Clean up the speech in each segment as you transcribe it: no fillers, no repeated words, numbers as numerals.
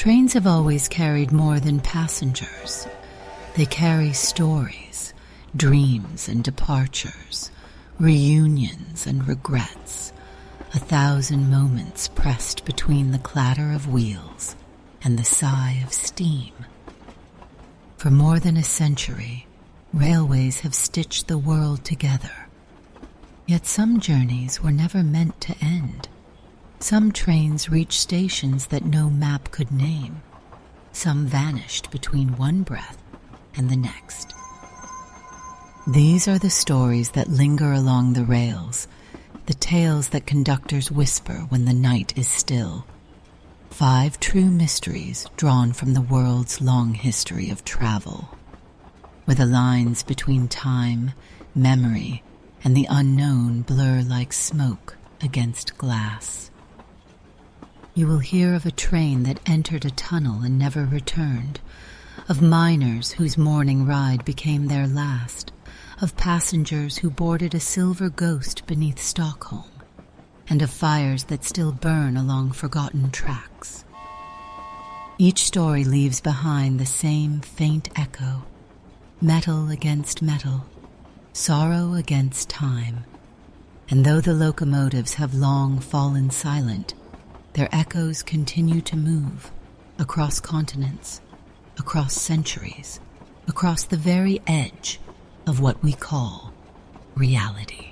Trains have always carried more than passengers. They carry stories, dreams and departures, reunions and regrets, 1,000 moments pressed between the clatter of wheels and the sigh of steam. For more than a century, railways have stitched the world together. Yet some journeys were never meant to end. Some trains reached stations that no map could name. Some vanished between one breath and the next. These are the stories that linger along the rails, the tales that conductors whisper when the night is still. 5 true mysteries drawn from the world's long history of travel, where the lines between time, memory, and the unknown blur like smoke against glass. You will hear of a train that entered a tunnel and never returned, of miners whose morning ride became their last, of passengers who boarded a silver ghost beneath Stockholm, and of fires that still burn along forgotten tracks. Each story leaves behind the same faint echo, metal against metal, sorrow against time. And though the locomotives have long fallen silent, their echoes continue to move across continents, across centuries, across the very edge of what we call reality.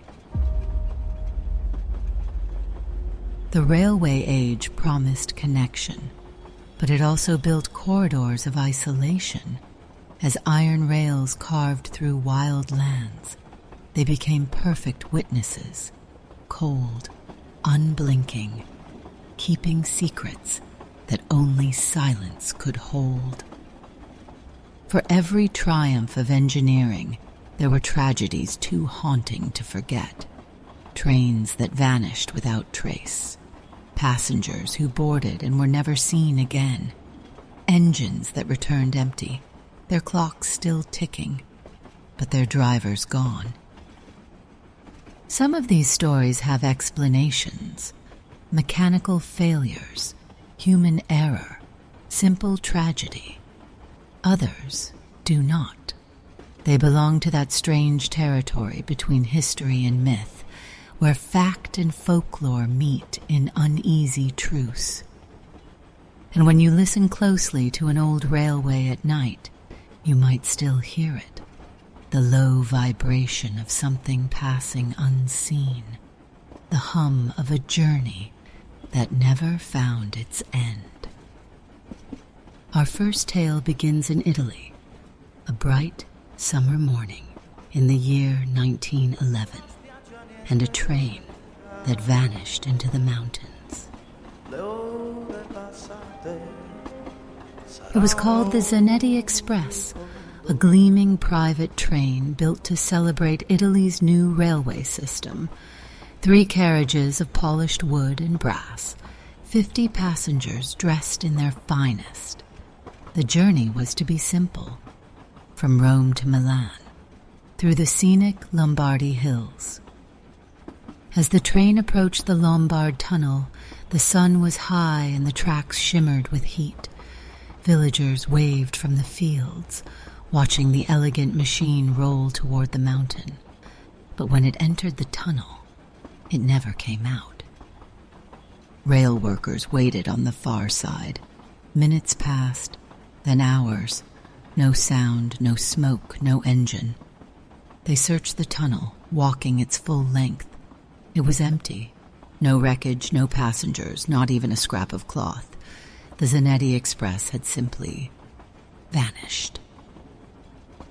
The railway age promised connection, but it also built corridors of isolation. As iron rails carved through wild lands, they became perfect witnesses, cold, unblinking, keeping secrets that only silence could hold. For every triumph of engineering, there were tragedies too haunting to forget. Trains that vanished without trace, passengers who boarded and were never seen again, engines that returned empty, their clocks still ticking, but their drivers gone. Some of these stories have explanations: mechanical failures, human error, simple tragedy. Others do not. They belong to that strange territory between history and myth, where fact and folklore meet in uneasy truce. And when you listen closely to an old railway at night, you might still hear it, the low vibration of something passing unseen, the hum of a journey that never found its end. Our first tale begins in Italy, a bright summer morning in the year 1911, and a train that vanished into the mountains. It was called the Zanetti Express, a gleaming private train built to celebrate Italy's new railway system. 3 carriages of polished wood and brass, 50 passengers dressed in their finest. The journey was to be simple, from Rome to Milan, through the scenic Lombardy hills. As the train approached the Lombard Tunnel, the sun was high and the tracks shimmered with heat. Villagers waved from the fields, watching the elegant machine roll toward the mountain. But when it entered the tunnel, it never came out. Rail workers waited on the far side. Minutes passed, then hours. No sound, no smoke, no engine. They searched the tunnel, walking its full length. It was empty. No wreckage, no passengers, not even a scrap of cloth. The Zanetti Express had simply vanished.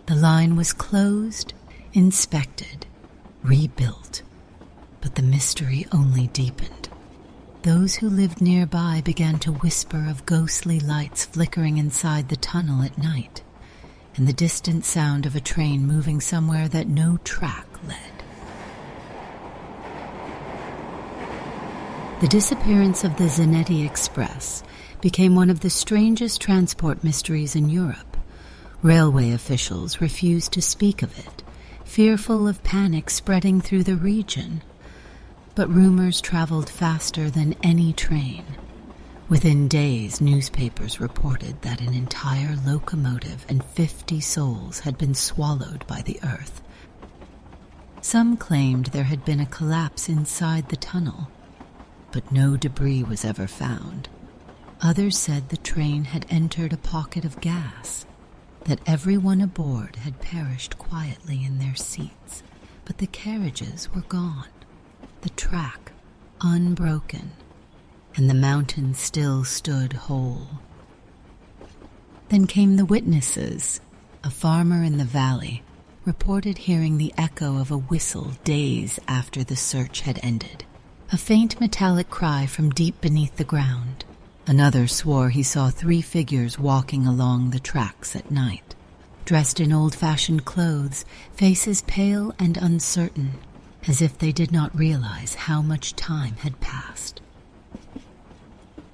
The line was closed, inspected, rebuilt. But the mystery only deepened. Those who lived nearby began to whisper of ghostly lights flickering inside the tunnel at night, and the distant sound of a train moving somewhere that no track led. The disappearance of the Zanetti Express became one of the strangest transport mysteries in Europe. Railway officials refused to speak of it, fearful of panic spreading through the region. But rumors traveled faster than any train. Within days, newspapers reported that an entire locomotive and 50 souls had been swallowed by the earth. Some claimed there had been a collapse inside the tunnel, but no debris was ever found. Others said the train had entered a pocket of gas, that everyone aboard had perished quietly in their seats, but the carriages were gone, the track unbroken, and the mountain still stood whole. Then came the witnesses. A farmer in the valley reported hearing the echo of a whistle days after the search had ended, a faint metallic cry from deep beneath the ground. Another swore he saw 3 figures walking along the tracks at night, dressed in old-fashioned clothes, faces pale and uncertain, as if they did not realize how much time had passed.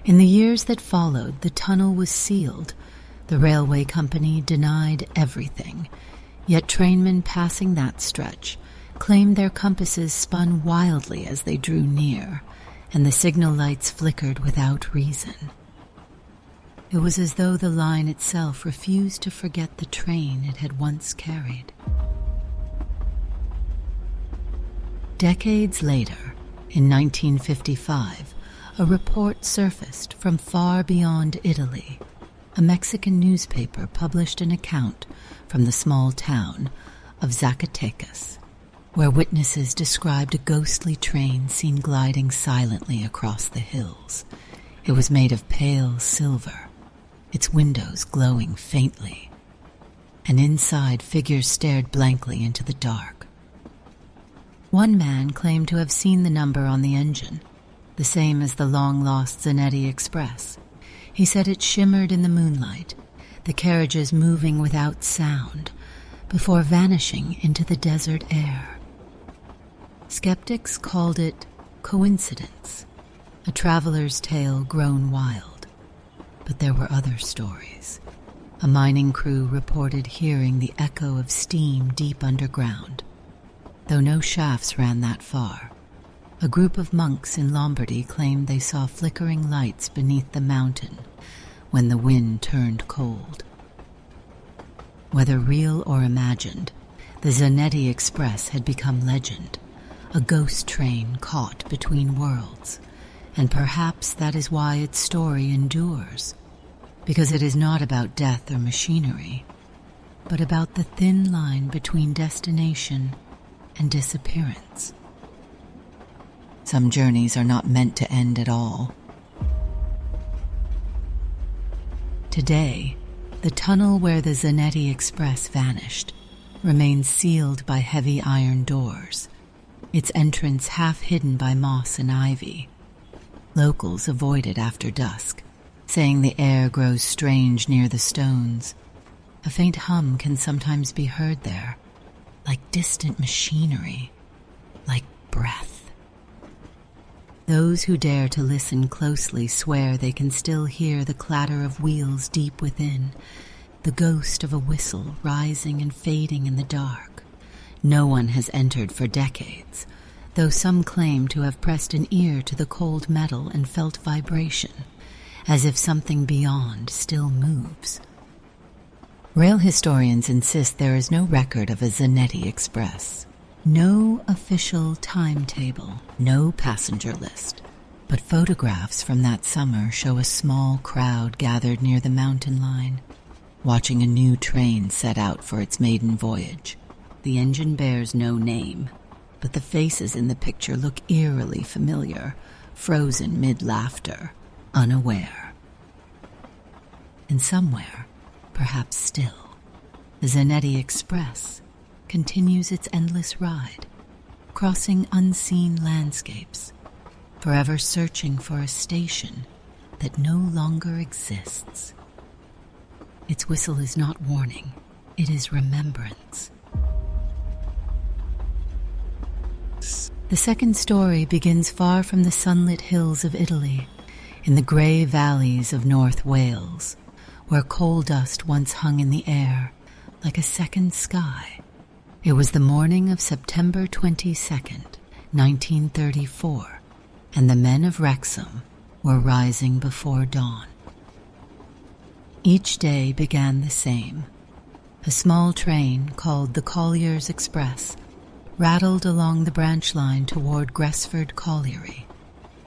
In the years that followed, the tunnel was sealed. The railway company denied everything, yet trainmen passing that stretch claimed their compasses spun wildly as they drew near, and the signal lights flickered without reason. It was as though the line itself refused to forget the train it had once carried. Decades later, in 1955, a report surfaced from far beyond Italy. A Mexican newspaper published an account from the small town of Zacatecas, where witnesses described a ghostly train seen gliding silently across the hills. It was made of pale silver, its windows glowing faintly, and inside figures stared blankly into the dark. One man claimed to have seen the number on the engine, the same as the long-lost Zanetti Express. He said it shimmered in the moonlight, the carriages moving without sound, before vanishing into the desert air. Skeptics called it coincidence, a traveler's tale grown wild. But there were other stories. A mining crew reported hearing the echo of steam deep underground, though no shafts ran that far. A group of monks in Lombardy claimed they saw flickering lights beneath the mountain when the wind turned cold. Whether real or imagined, the Zanetti Express had become legend, a ghost train caught between worlds, and perhaps that is why its story endures, because it is not about death or machinery, but about the thin line between destination and disappearance. Some journeys are not meant to end at all. Today, the tunnel where the Zanetti Express vanished remains sealed by heavy iron doors, its entrance half hidden by moss and ivy. Locals avoid it after dusk, saying the air grows strange near the stones. A faint hum can sometimes be heard there, like distant machinery, like breath. Those who dare to listen closely swear they can still hear the clatter of wheels deep within, the ghost of a whistle rising and fading in the dark. No one has entered for decades, though some claim to have pressed an ear to the cold metal and felt vibration, as if something beyond still moves. Rail historians insist there is no record of a Zanetti Express. No official timetable, no passenger list, but photographs from that summer show a small crowd gathered near the mountain line, watching a new train set out for its maiden voyage. The engine bears no name, but the faces in the picture look eerily familiar, frozen mid-laughter, unaware. And somewhere, perhaps still, the Zanetti Express continues its endless ride, crossing unseen landscapes, forever searching for a station that no longer exists. Its whistle is not warning, it is remembrance. The second story begins far from the sunlit hills of Italy, in the grey valleys of North Wales, where coal dust once hung in the air like a second sky. It was the morning of September 22nd, 1934, and the men of Wrexham were rising before dawn. Each day began the same. A small train called the Colliers Express rattled along the branch line toward Gresford Colliery,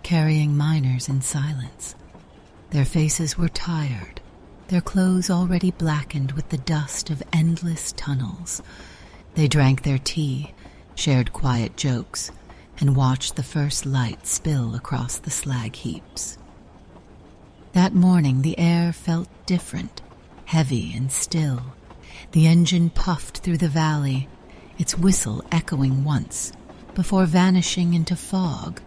carrying miners in silence. Their faces were tired, their clothes already blackened with the dust of endless tunnels. They drank their tea, shared quiet jokes, and watched the first light spill across the slag heaps. That morning the air felt different, heavy and still. The engine puffed through the valley, its whistle echoing once, before vanishing into fog.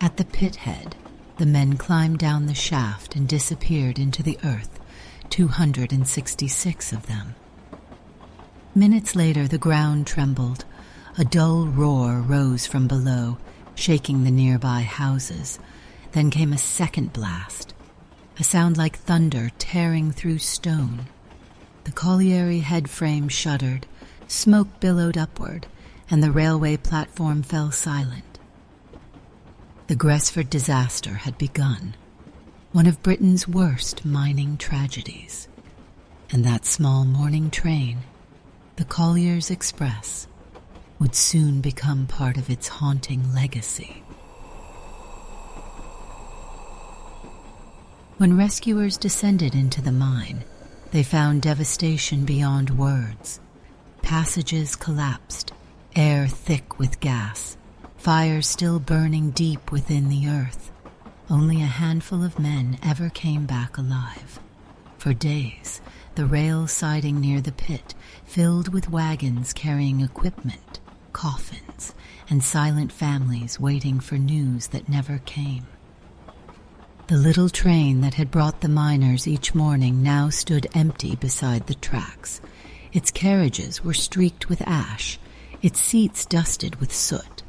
At the pit head, the men climbed down the shaft and disappeared into the earth, 266 of them. Minutes later, the ground trembled. A dull roar rose from below, shaking the nearby houses. Then came a second blast, a sound like thunder tearing through stone. The colliery head frame shuddered, smoke billowed upward, and the railway platform fell silent. The Gresford disaster had begun, one of Britain's worst mining tragedies. And that small morning train, the Colliers Express, would soon become part of its haunting legacy. When rescuers descended into the mine, they found devastation beyond words. Passages collapsed, air thick with gas, fires still burning deep within the earth. Only a handful of men ever came back alive. For days, the rail siding near the pit filled with wagons carrying equipment, coffins, and silent families waiting for news that never came. The little train that had brought the miners each morning now stood empty beside the tracks. Its carriages were streaked with ash, its seats dusted with soot.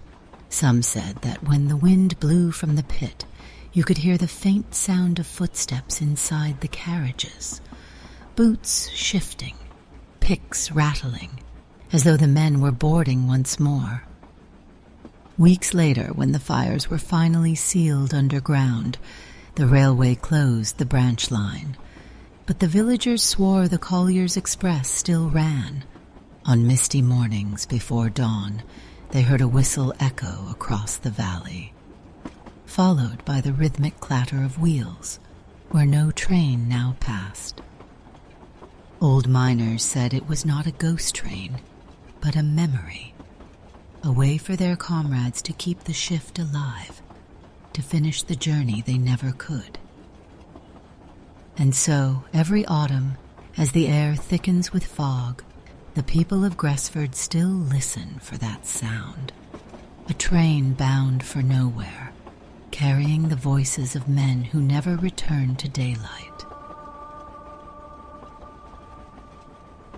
Some said that when the wind blew from the pit, you could hear the faint sound of footsteps inside the carriages, boots shifting, picks rattling, as though the men were boarding once more. Weeks later, when the fires were finally sealed underground, the railway closed the branch line, but the villagers swore the Colliers Express still ran. On misty mornings before dawn, they heard a whistle echo across the valley, followed by the rhythmic clatter of wheels, where no train now passed. Old miners said it was not a ghost train, but a memory, a way for their comrades to keep the shift alive, to finish the journey they never could. And so, every autumn, as the air thickens with fog, the people of Gresford still listen for that sound. A train bound for nowhere, carrying the voices of men who never returned to daylight.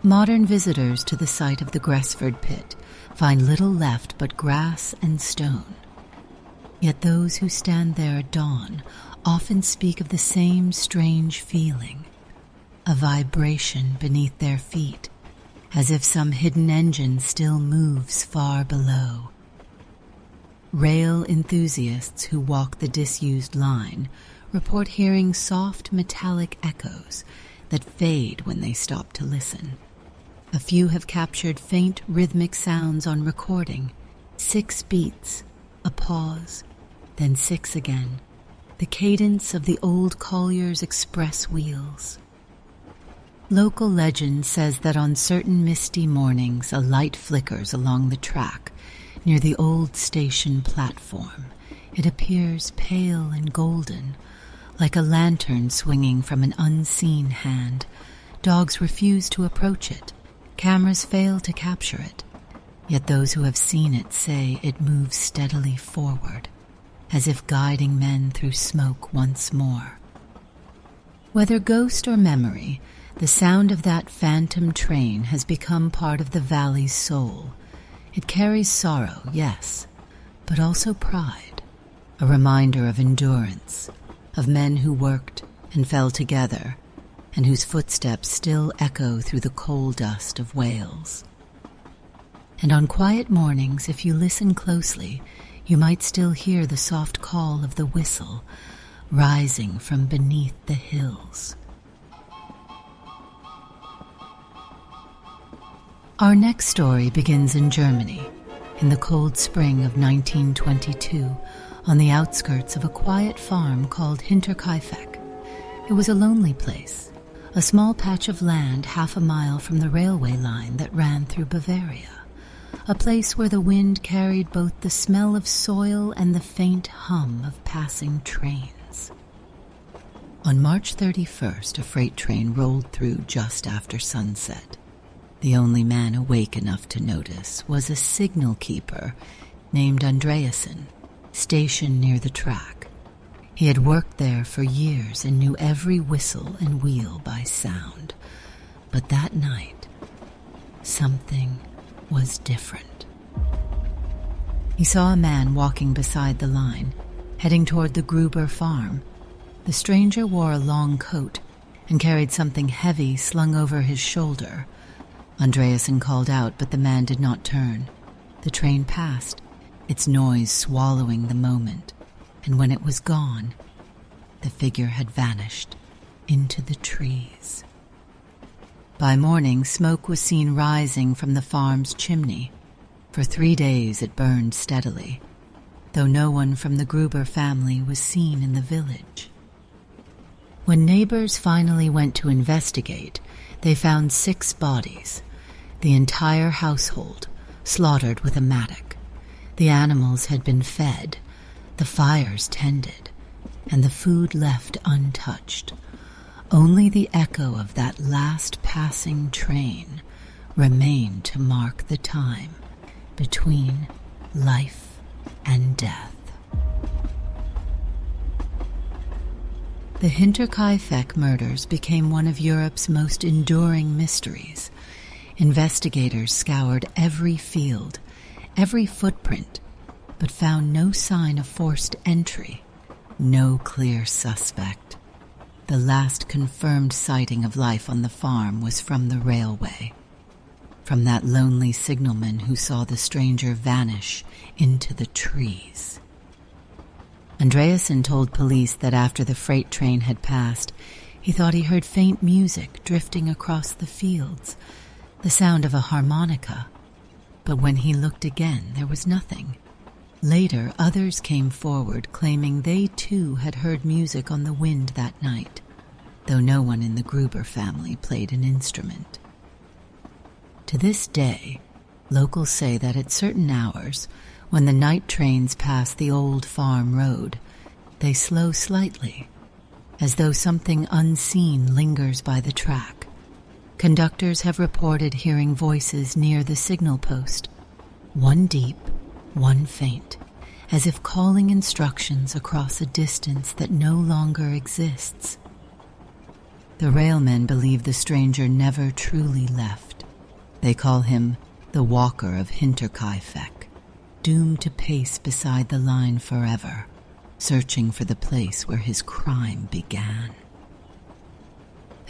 Modern visitors to the site of the Gresford pit find little left but grass and stone. Yet those who stand there at dawn often speak of the same strange feeling, a vibration beneath their feet, as if some hidden engine still moves far below. Rail enthusiasts who walk the disused line report hearing soft metallic echoes that fade when they stop to listen. A few have captured faint rhythmic sounds on recording, 6 beats, a pause, then 6 again, the cadence of the old Colliers Express wheels. Local legend says that on certain misty mornings a light flickers along the track near the old station platform. It appears pale and golden, like a lantern swinging from an unseen hand. Dogs refuse to approach it. Cameras fail to capture it. Yet those who have seen it say it moves steadily forward, as if guiding men through smoke once more. Whether ghost or memory, the sound of that phantom train has become part of the valley's soul. It carries sorrow, yes, but also pride, a reminder of endurance, of men who worked and fell together, and whose footsteps still echo through the coal dust of Wales. And on quiet mornings, if you listen closely, you might still hear the soft call of the whistle, rising from beneath the hills. Our next story begins in Germany, in the cold spring of 1922, on the outskirts of a quiet farm called Hinterkaifeck. It was a lonely place, a small patch of land half a mile from the railway line that ran through Bavaria, a place where the wind carried both the smell of soil and the faint hum of passing trains. On March 31st, a freight train rolled through just after sunset. The only man awake enough to notice was a signal keeper named Andreasen, stationed near the track. He had worked there for years and knew every whistle and wheel by sound. But that night, something was different. He saw a man walking beside the line, heading toward the Gruber farm. The stranger wore a long coat and carried something heavy slung over his shoulder. Andreasen called out, but the man did not turn. The train passed, its noise swallowing the moment, and when it was gone, the figure had vanished into the trees. By morning, smoke was seen rising from the farm's chimney. For 3 days it burned steadily, though no one from the Gruber family was seen in the village. When neighbors finally went to investigate, they found 6 bodies, the entire household slaughtered with a mattock. The animals had been fed, the fires tended, and the food left untouched. Only the echo of that last passing train remained to mark the time between life and death. The Hinterkaifeck murders became one of Europe's most enduring mysteries. Investigators scoured every field, every footprint, but found no sign of forced entry, no clear suspect. The last confirmed sighting of life on the farm was from the railway, from that lonely signalman who saw the stranger vanish into the trees. Andreasen told police that after the freight train had passed, he thought he heard faint music drifting across the fields, the sound of a harmonica. But when he looked again, there was nothing. Later, others came forward claiming they too had heard music on the wind that night, though no one in the Gruber family played an instrument. To this day, locals say that at certain hours, when the night trains pass the old farm road, they slow slightly, as though something unseen lingers by the track. Conductors have reported hearing voices near the signal post, one deep, one faint, as if calling instructions across a distance that no longer exists. The railmen believe the stranger never truly left. They call him the Walker of Hinterkaifeck, doomed to pace beside the line forever, searching for the place where his crime began.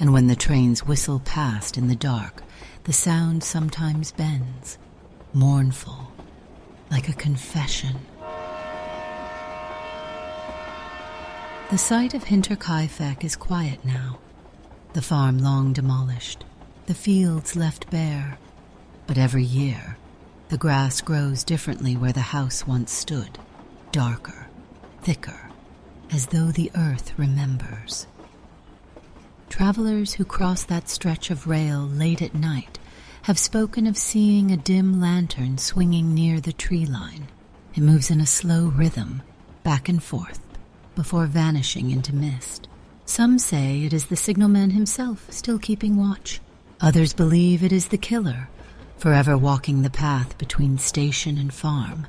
And when the trains whistle past in the dark, the sound sometimes bends, mournful, like a confession. The site of Hinterkaifeck is quiet now, the farm long demolished, the fields left bare, but every year the grass grows differently where the house once stood, darker, thicker, as though the earth remembers. Travelers who cross that stretch of rail late at night have spoken of seeing a dim lantern swinging near the tree line. It moves in a slow rhythm, back and forth, before vanishing into mist. Some say it is the signalman himself still keeping watch. Others believe it is the killer, forever walking the path between station and farm,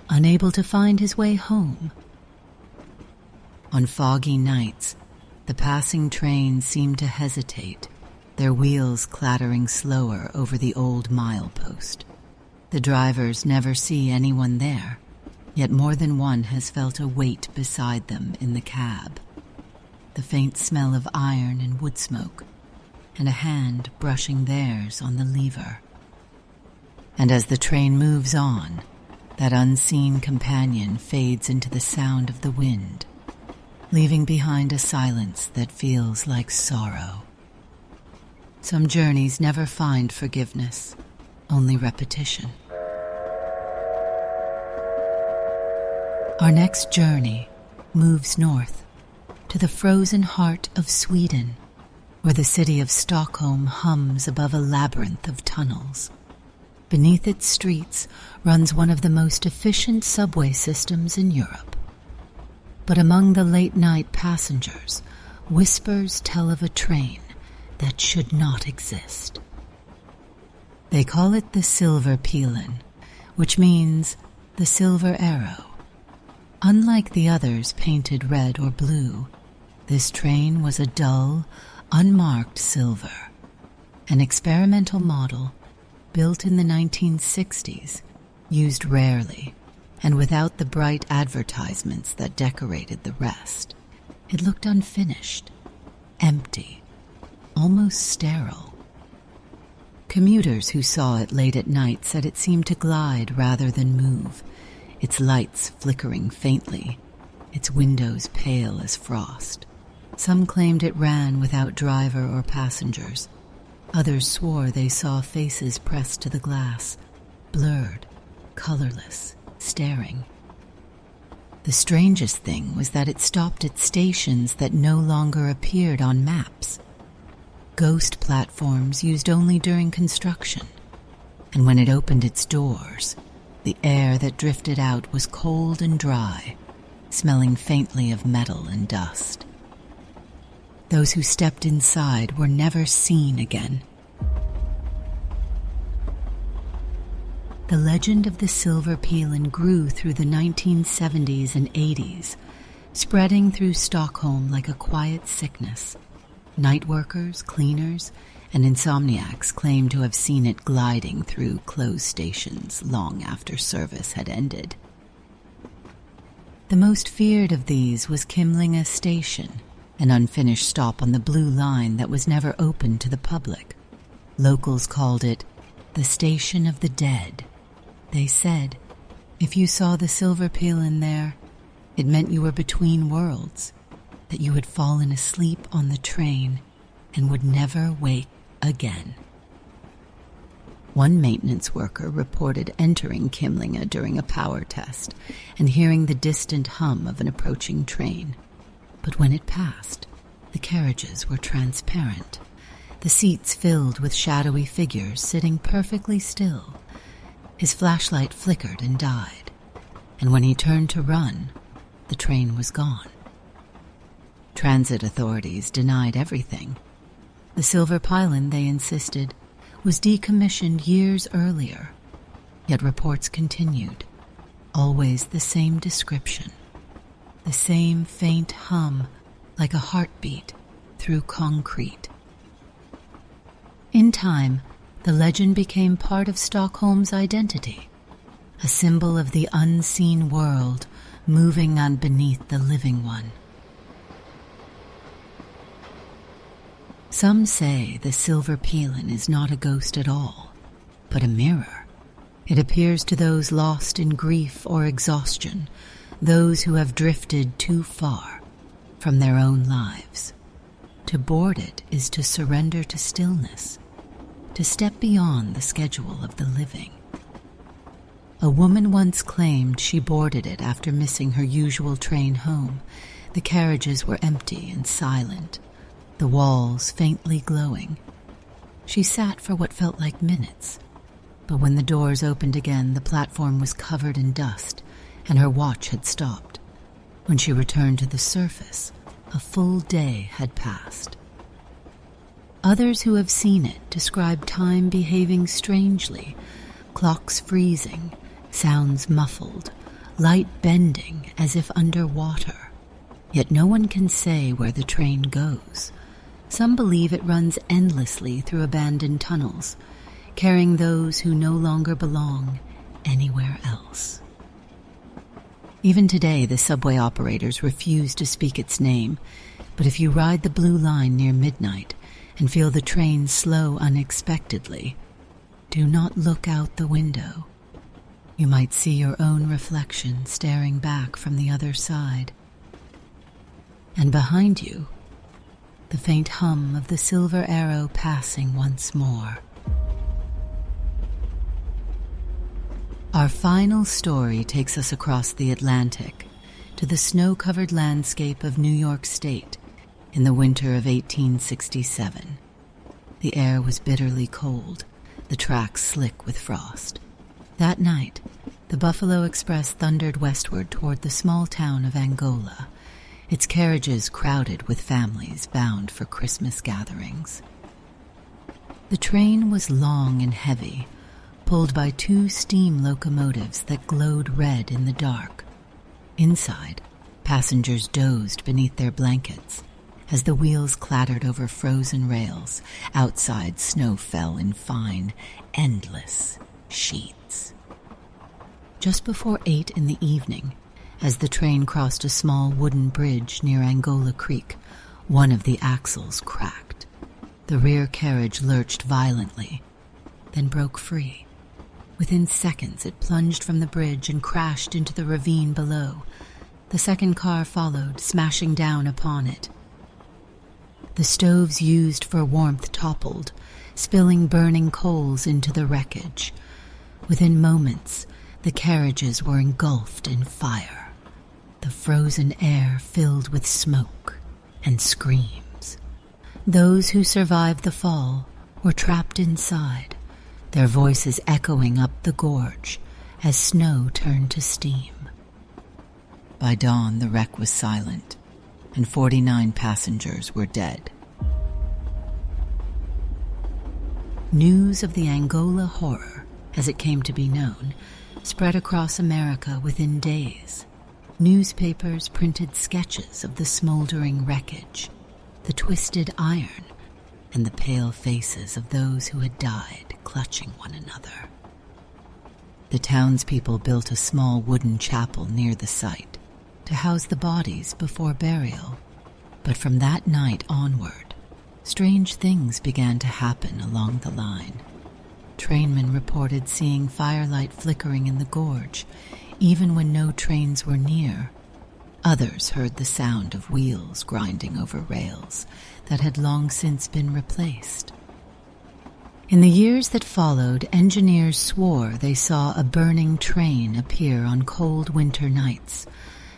unable to find his way home. On foggy nights, the passing trains seem to hesitate, their wheels clattering slower over the old milepost. The drivers never see anyone there, yet more than one has felt a weight beside them in the cab, the faint smell of iron and wood smoke, and a hand brushing theirs on the lever. And as the train moves on, that unseen companion fades into the sound of the wind, leaving behind a silence that feels like sorrow. Some journeys never find forgiveness, only repetition. Our next journey moves north to the frozen heart of Sweden, where the city of Stockholm hums above a labyrinth of tunnels. Beneath its streets runs one of the most efficient subway systems in Europe. But among the late-night passengers, whispers tell of a train that should not exist. They call it the Silverpilen, which means the silver arrow. Unlike the others painted red or blue, this train was a dull, unmarked silver, an experimental model built in the 1960s, used rarely, and without the bright advertisements that decorated the rest. It looked unfinished, empty, almost sterile. Commuters who saw it late at night said it seemed to glide rather than move, its lights flickering faintly, its windows pale as frost. Some claimed it ran without driver or passengers. Others swore they saw faces pressed to the glass, blurred, colorless, staring. The strangest thing was that it stopped at stations that no longer appeared on maps. Ghost platforms used only during construction. And when it opened its doors, the air that drifted out was cold and dry, smelling faintly of metal and dust. Those who stepped inside were never seen again. The legend of the Silverpilen grew through the 1970s and 80s, spreading through Stockholm like a quiet sickness. Night workers, cleaners, and insomniacs claimed to have seen it gliding through closed stations long after service had ended. The most feared of these was Kimlinga Station, an unfinished stop on the Blue Line that was never open to the public. Locals called it the Station of the Dead. They said, if you saw the Silverpilen there, it meant you were between worlds, that you had fallen asleep on the train and would never wake again. One maintenance worker reported entering Kimlinga during a power test and hearing the distant hum of an approaching train. But when it passed, the carriages were transparent, the seats filled with shadowy figures sitting perfectly still. His flashlight flickered and died, and when he turned to run, the train was gone. Transit authorities denied everything. The Silverpilen, they insisted, was decommissioned years earlier, yet reports continued, always the same description, the same faint hum like a heartbeat through concrete. In time, the legend became part of Stockholm's identity, a symbol of the unseen world moving on beneath the living one. Some say the Silverpilen is not a ghost at all, but a mirror. It appears to those lost in grief or exhaustion, those who have drifted too far from their own lives. To board it is to surrender to stillness, to step beyond the schedule of the living. A woman once claimed she boarded it after missing her usual train home. The carriages were empty and silent, the walls faintly glowing. She sat for what felt like minutes, but when the doors opened again, the platform was covered in dust, and her watch had stopped. When she returned to the surface, a full day had passed. Others who have seen it describe time behaving strangely, clocks freezing, sounds muffled, light bending as if underwater. Yet no one can say where the train goes. Some believe it runs endlessly through abandoned tunnels, carrying those who no longer belong anywhere else. Even today, the subway operators refuse to speak its name, but if you ride the Blue Line near midnight and feel the train slow unexpectedly, do not look out the window. You might see your own reflection staring back from the other side. And behind you, the faint hum of the silver arrow passing once more. Our final story takes us across the Atlantic to the snow-covered landscape of New York State in the winter of 1867. The air was bitterly cold, the tracks slick with frost. That night, the Buffalo Express thundered westward toward the small town of Angola, its carriages crowded with families bound for Christmas gatherings. The train was long and heavy, pulled by 2 steam locomotives that glowed red in the dark. Inside, passengers dozed beneath their blankets as the wheels clattered over frozen rails. Outside, snow fell in fine, endless sheets. Just before 8 in the evening, as the train crossed a small wooden bridge near Angola Creek, one of the axles cracked. The rear carriage lurched violently, then broke free. Within seconds, it plunged from the bridge and crashed into the ravine below. The second car followed, smashing down upon it. The stoves used for warmth toppled, spilling burning coals into the wreckage. Within moments, the carriages were engulfed in fire. The frozen air filled with smoke and screams. Those who survived the fall were trapped inside, their voices echoing up the gorge as snow turned to steam. By dawn, the wreck was silent, and 49 passengers were dead. News of the Angola horror, as it came to be known, spread across America within days. Newspapers printed sketches of the smoldering wreckage, the twisted iron, and the pale faces of those who had died clutching one another. The townspeople built a small wooden chapel near the site to house the bodies before burial. But from that night onward, strange things began to happen along the line. Trainmen reported seeing firelight flickering in the gorge, even when no trains were near. Others heard the sound of wheels grinding over rails that had long since been replaced. In the years that followed, engineers swore they saw a burning train appear on cold winter nights,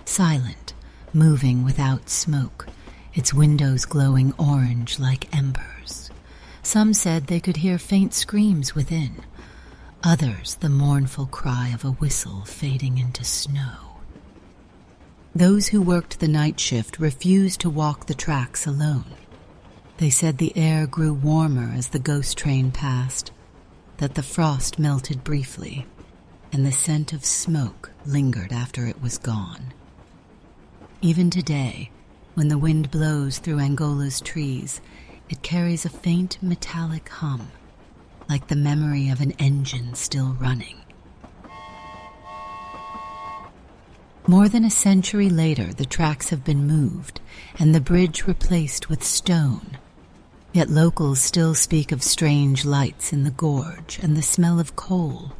silent, moving without smoke, its windows glowing orange like embers. Some said they could hear faint screams within, others the mournful cry of a whistle fading into snow. Those who worked the night shift refused to walk the tracks alone. They said the air grew warmer as the ghost train passed, that the frost melted briefly, and the scent of smoke lingered after it was gone. Even today, when the wind blows through Angola's trees, it carries a faint metallic hum, like the memory of an engine still running. More than a century later, the tracks have been moved and the bridge replaced with stone. Yet locals still speak of strange lights in the gorge and the smell of coal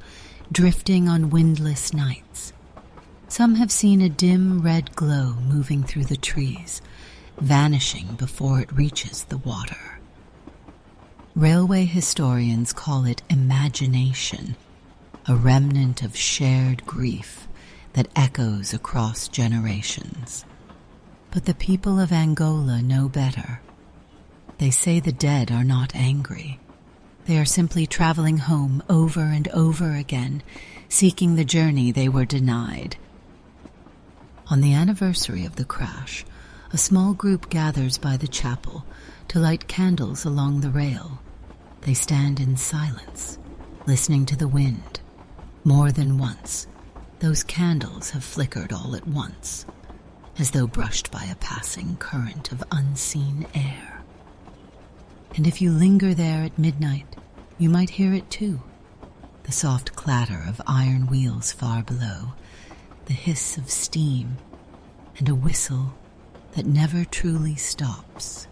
drifting on windless nights. Some have seen a dim red glow moving through the trees, vanishing before it reaches the water. Railway historians call it imagination, a remnant of shared grief that echoes across generations. But the people of Angola know better. They say the dead are not angry. They are simply traveling home over and over again, seeking the journey they were denied. On the anniversary of the crash, a small group gathers by the chapel to light candles along the rail. They stand in silence, listening to the wind. More than once, those candles have flickered all at once, as though brushed by a passing current of unseen air. And if you linger there at midnight, you might hear it too. The soft clatter of iron wheels far below, the hiss of steam, and a whistle that never truly stops.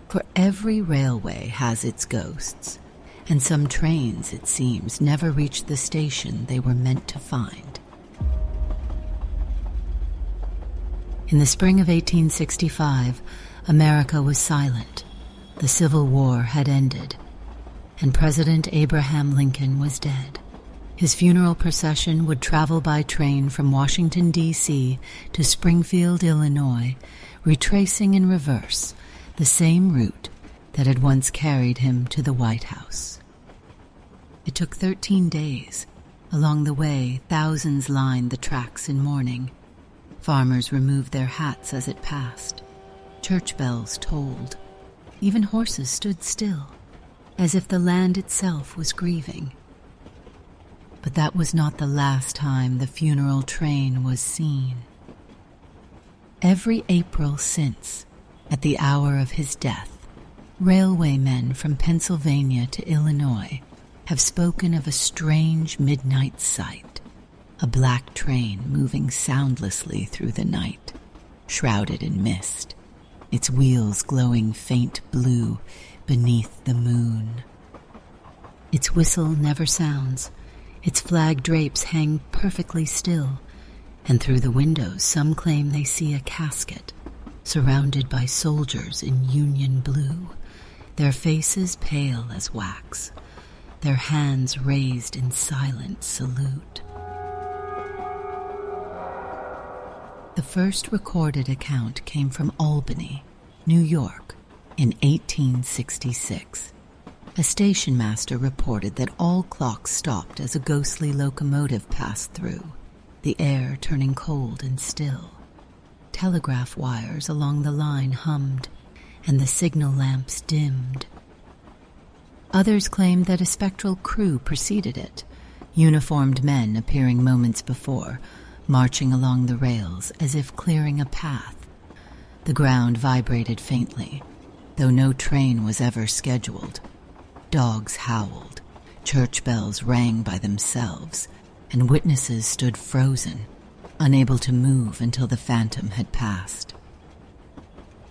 For every railway has its ghosts, and some trains, it seems, never reach the station they were meant to find. In the spring of 1865, America was silent. The Civil War had ended, and President Abraham Lincoln was dead. His funeral procession would travel by train from Washington, D.C. to Springfield, Illinois, retracing in reverse the same route that had once carried him to the White House. It took 13 days. Along the way, thousands lined the tracks in mourning. Farmers removed their hats as it passed. Church bells tolled. Even horses stood still, as if the land itself was grieving. But that was not the last time the funeral train was seen. Every April since, at the hour of his death, railwaymen from Pennsylvania to Illinois have spoken of a strange midnight sight, a black train moving soundlessly through the night, shrouded in mist, its wheels glowing faint blue beneath the moon. Its whistle never sounds. Its flag drapes hang perfectly still, and through the windows some claim they see a casket, surrounded by soldiers in Union blue, their faces pale as wax, their hands raised in silent salute. The first recorded account came from Albany, New York, in 1866. A station master reported that all clocks stopped as a ghostly locomotive passed through, the air turning cold and still. Telegraph wires along the line hummed, and the signal lamps dimmed. Others claimed that a spectral crew preceded it, uniformed men appearing moments before, marching along the rails as if clearing a path. The ground vibrated faintly, though no train was ever scheduled. Dogs howled, church bells rang by themselves, and witnesses stood frozen, unable to move until the phantom had passed.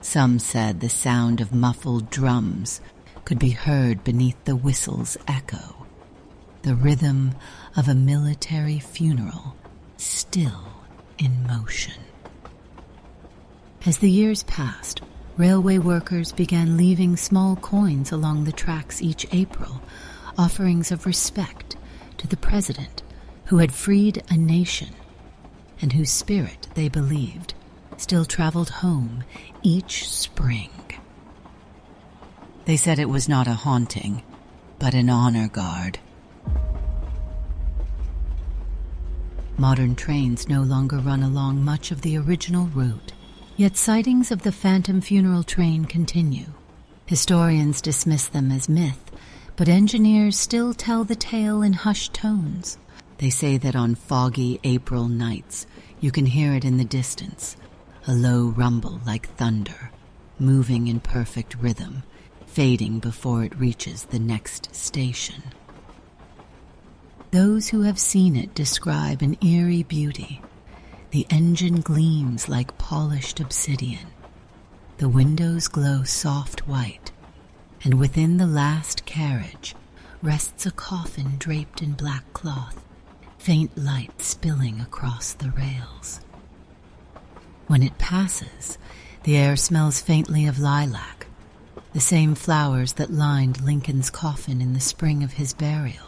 Some said the sound of muffled drums could be heard beneath the whistle's echo, the rhythm of a military funeral still in motion. As the years passed, railway workers began leaving small coins along the tracks each April, offerings of respect to the president who had freed a nation and whose spirit, they believed, still traveled home each spring. They said it was not a haunting, but an honor guard. Modern trains no longer run along much of the original route, yet sightings of the phantom funeral train continue. Historians dismiss them as myth, but engineers still tell the tale in hushed tones. They say that on foggy April nights, you can hear it in the distance, a low rumble like thunder, moving in perfect rhythm, fading before it reaches the next station. Those who have seen it describe an eerie beauty. The engine gleams like polished obsidian. The windows glow soft white, and within the last carriage rests a coffin draped in black cloth, faint light spilling across the rails. When it passes, the air smells faintly of lilac, the same flowers that lined Lincoln's coffin in the spring of his burial.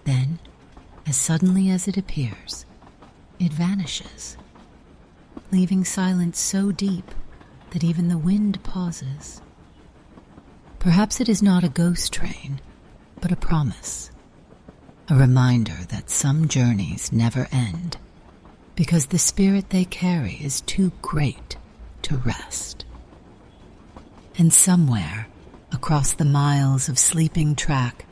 Then, as suddenly as it appears, it vanishes, leaving silence so deep that even the wind pauses. Perhaps it is not a ghost train, but a promise, a reminder that some journeys never end, because the spirit they carry is too great to rest. And somewhere, across the miles of sleeping track,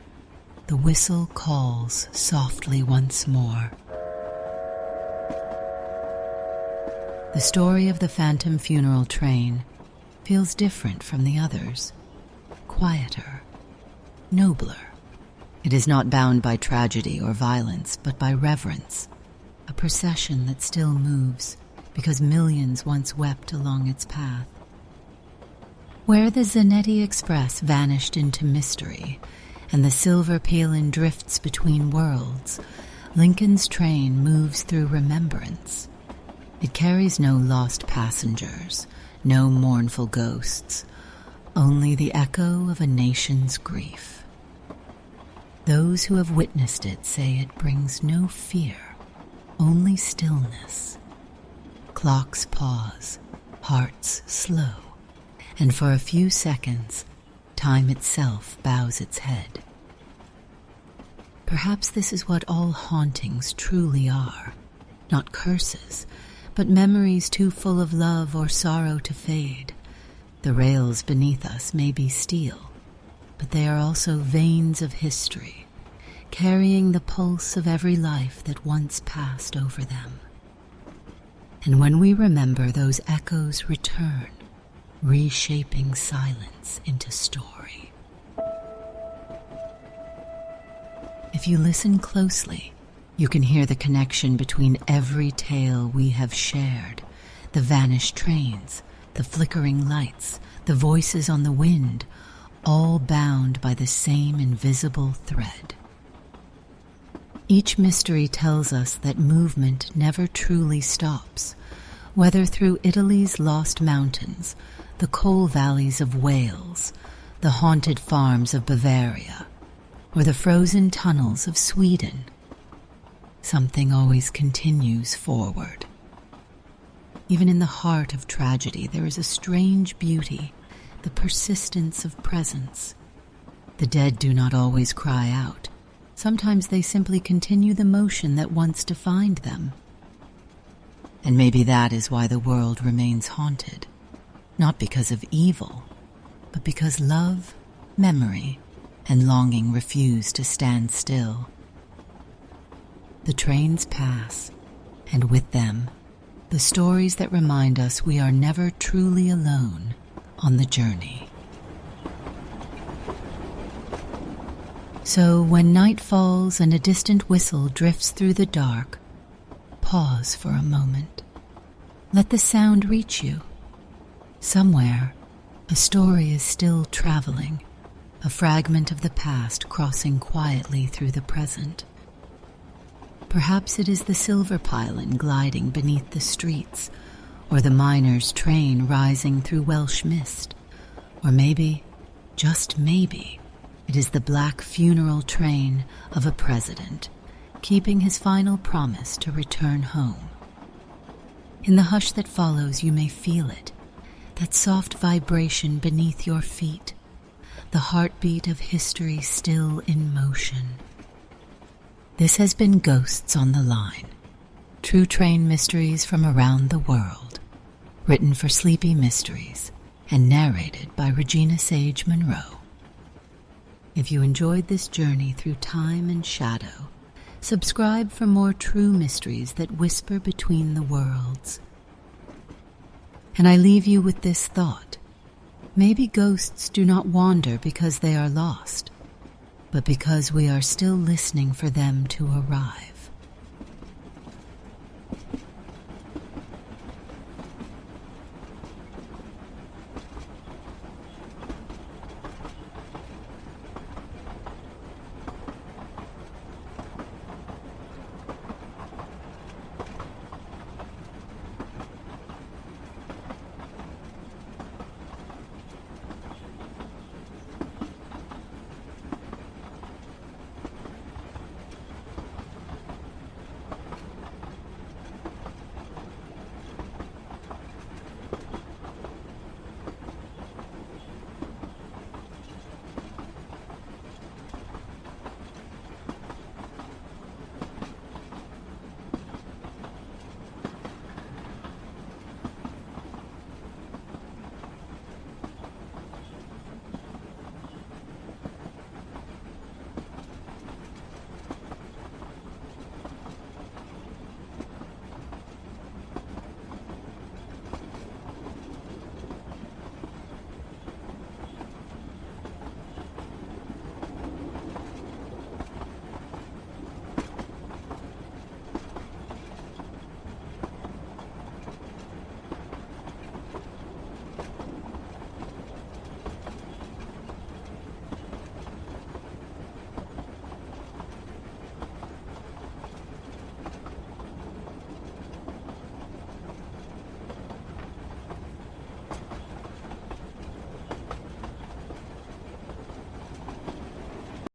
the whistle calls softly once more. The story of the phantom funeral train feels different from the others, quieter, nobler. It is not bound by tragedy or violence, but by reverence, a procession that still moves because millions once wept along its path. Where the Zanetti Express vanished into mystery, and the Silverpilen drifts between worlds, Lincoln's train moves through remembrance. It carries no lost passengers, no mournful ghosts, only the echo of a nation's grief. Those who have witnessed it say it brings no fear, only stillness. Clocks pause, hearts slow, and for a few seconds, time itself bows its head. Perhaps this is what all hauntings truly are, not curses, but memories too full of love or sorrow to fade. The rails beneath us may be steel, but they are also veins of history, carrying the pulse of every life that once passed over them. And when we remember, those echoes return, reshaping silence into story. If you listen closely, you can hear the connection between every tale we have shared, the vanished trains, the flickering lights, the voices on the wind, all bound by the same invisible thread. Each mystery tells us that movement never truly stops, whether through Italy's lost mountains, the coal valleys of Wales, the haunted farms of Bavaria, or the frozen tunnels of Sweden. Something always continues forward. Even in the heart of tragedy, there is a strange beauty, the persistence of presence. The dead do not always cry out. Sometimes they simply continue the motion that once defined them. And maybe that is why the world remains haunted, not because of evil, but because love, memory, and longing refuse to stand still. The trains pass, and with them, the stories that remind us we are never truly alone on the journey. So when night falls and a distant whistle drifts through the dark, pause for a moment. Let the sound reach you. Somewhere, a story is still traveling, a fragment of the past crossing quietly through the present. Perhaps it is the Silverpilen gliding beneath the streets, or the miner's train rising through Welsh mist, or maybe, just maybe, it is the black funeral train of a president, keeping his final promise to return home. In the hush that follows, you may feel it, that soft vibration beneath your feet, the heartbeat of history still in motion. This has been Ghosts on the Line, true train mysteries from around the world, written for Sleepy Mysteries and narrated by Regina Sage Monroe. If you enjoyed this journey through time and shadow, subscribe for more true mysteries that whisper between the worlds. And I leave you with this thought. Maybe ghosts do not wander because they are lost, but because we are still listening for them to arrive.